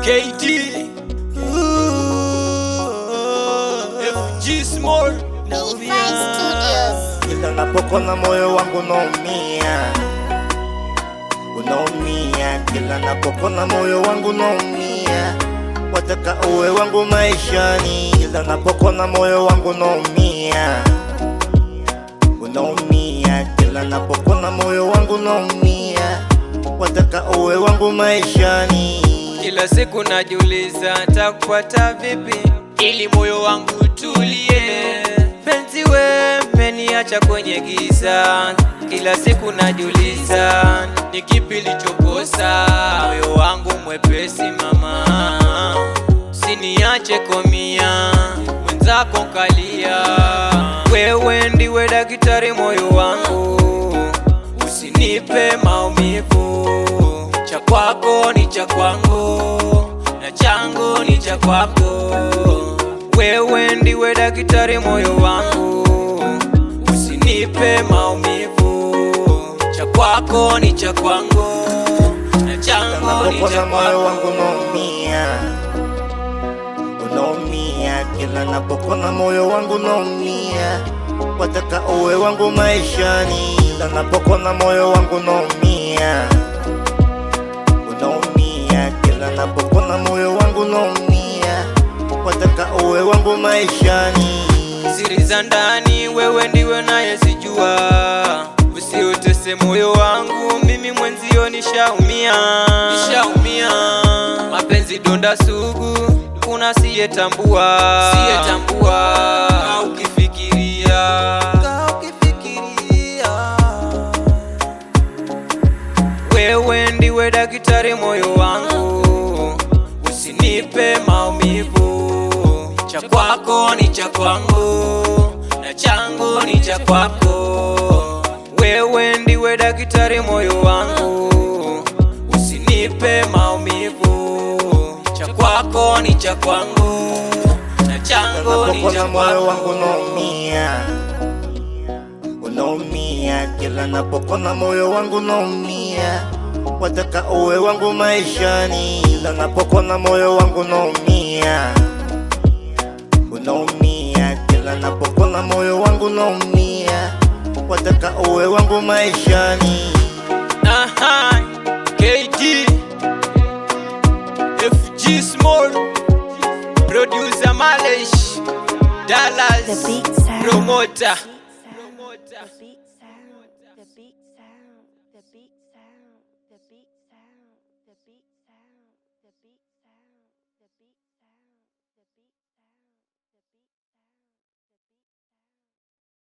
KD FG Small Kila napokona moyo wangu unaumia, unaumia. Kila napokona moyo wangu unaumia, wataka uwe wangu maishani. Kila napokona moyo wangu unaumia, unaumia. Kila napokona moyo wangu unaumia, wataka uwe wangu maishani. Kila siku najiuliza nitakupata vipi ili moyo wangu utulie. Penzi we umeniacha kwenye giza, kila siku najiuliza ni kipi nilichokosa. Moyo wangu mwepesi mama, usiniache komia, mwenzako kalia. Wewe ndiwe daktari moyo wangu, usinipe maumivu. Cha kwako ni cha kwangu, na changu ni cha kwako. Wewe ndiwe daktari moyo wangu, usinipe maumivu. Cha kwako ni cha kwangu, na changu ni cha kwako. Moyo wangu unaumia, unaumia. Kila napokona moyo wangu unaumia, wataka uwe wangu maishani. Kila napokona moyo wangu unaumia, unaumia. Kila napokona moyo wangu unaumia, wataka uwe wangu maishani. Siri za ndani wewe ndiwe nayezijua, usiutese moyo wangu, mimi mwenzio nishaumia, nishaumia. Mapenzi donda sugu, kuna siyetambua, siyetambua. Wewe ndiwe daktari moyo wangu, usinipe maumivu. Cha kwako ni cha kwangu, na changu ni cha kwako. Wewe ndiwe daktari moyo wangu, usinipe maumivu. Cha kwako ni cha kwangu, na changu ni cha kwako. Moyo wangu unaumia, unaumia. Kila napokona moyo wangu unaumia, wataka uwe wangu maishani. Kila napokona moyo wangu unaumia, unaumia. Kila napokona moyo wangu unaumia, wataka uwe wangu maishani. Aha, KD FG Small, producer Malish, Dallas, promoter.